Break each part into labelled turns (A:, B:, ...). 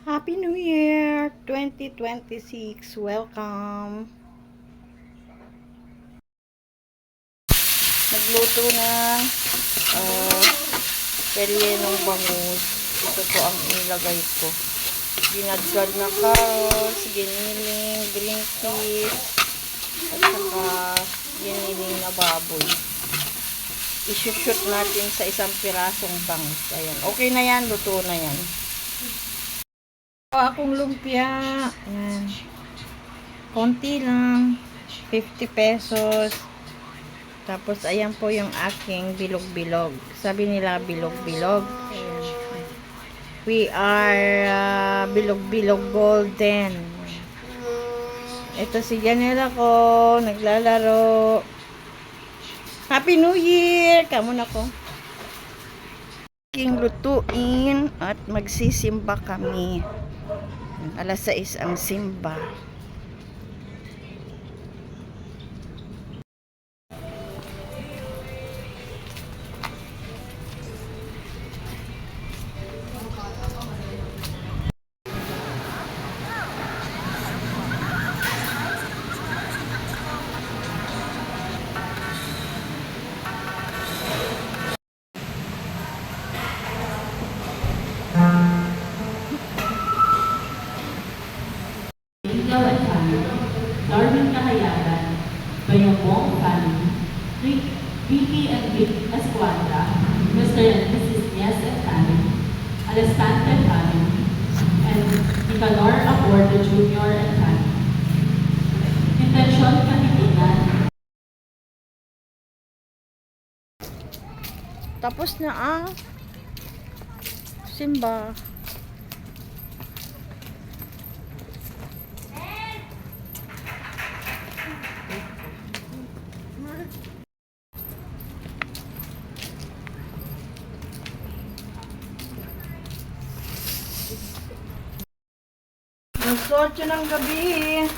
A: Happy New Year 2026. Welcome. Nagluto ng uh, rellenong bangus. Ito po ang inilagay ko. Ginadgad na carrots, giniling, green peas, at saka giniling na baboy. I-shoot natin sa isang pirasong bangus. Ayan. Okay na yan. Luto na yan. Akong lumpia. Ayan. Konti lang. 50 pesos. Tapos, ayan po yung aking bilog-bilog. Sabi nila bilog-bilog. Ayan. We are bilog-bilog golden. Ito si Janela ko. Naglalaro. Happy New Year! Kamu na ko. Lutuin at magsisimba kami. Alas 6 ang simba.
B: Ikaw at kami, Darwin Kahayagan, Bayobong family, Vicky and Vic Esquadra, Mr. and Mrs. Yes and family, Alestante family, and Nicanor Abordo Jr. and family. Intensyon Kanitingan.
A: Tapos na ang simba. Alas 8 ng gabi.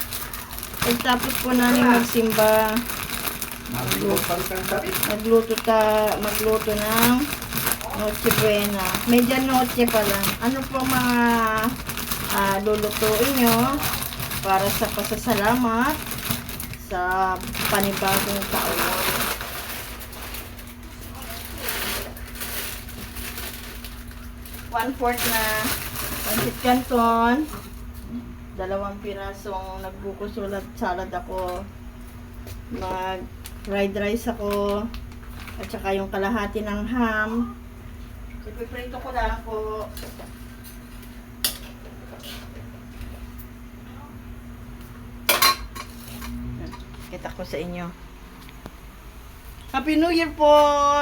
A: Pagtapos po namin magsimba, magluto ng Noche Buena. Medya noche pa lang. Ano po mga lulutuin nyo para sa pasasalamat sa panibagong taon? 1/4 na pancit canton, 2 pirasong nagbuko salad ako, mag fried rice ako, at saka yung kalahati ng ham. Ipiprito ko lang po. Kita ko sa inyo. Happy New Year po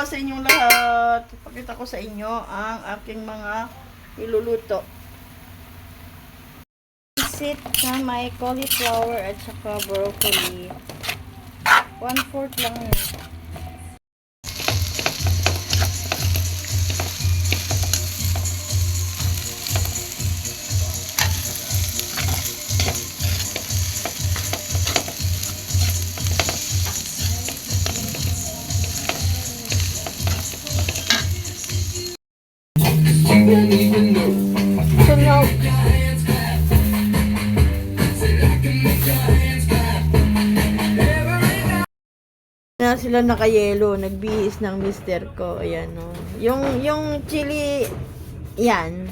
A: sa inyong lahat. Pakita ko sa inyo ang aking mga iluluto. Sit na may cauliflower at saka broccoli. 1/4 lang yun. Sunog. Na sila nakayelo, nagbihis ng mister ko. Ayan, no. Yung chili, yan.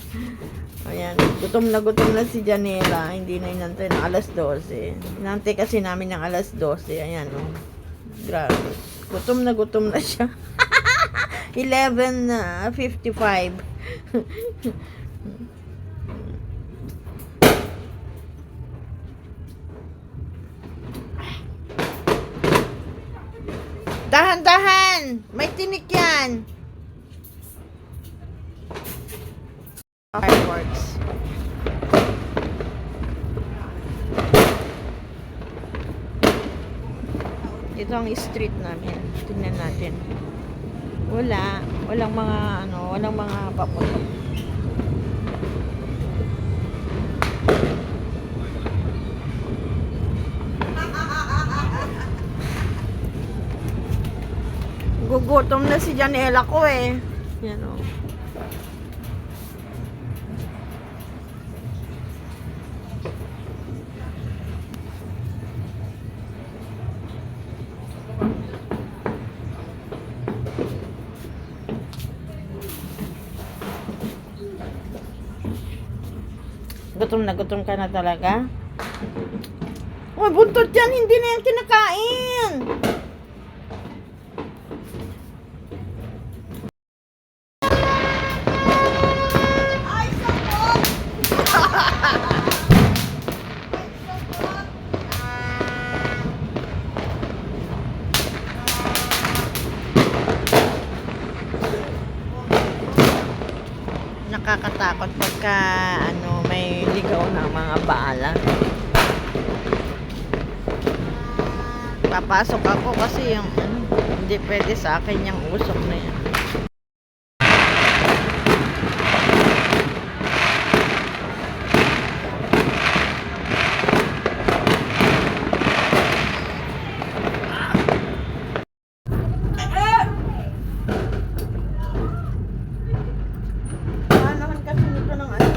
A: Ayan, gutom na si Janela. Hindi na inantay ng alas 12. Inantay kasi namin ng alas 12. Ayan, no. Grabe. Gutom na siya. 11:55. Dahan-dahan! May tinik yan! Fireworks. Ito ang street namin. Tingnan natin. Walang mga paputok. Gugutom na si Janela ko eh. Yan o. Gutom ka na talaga? Oh, buntot yan. Hindi na yan kinakain. Nakakatakot pagka may ligaw ng mga bala. Papasok ako kasi yung hindi pwede sa akin yung usok na yan. Paanahan kasi nito ng ano.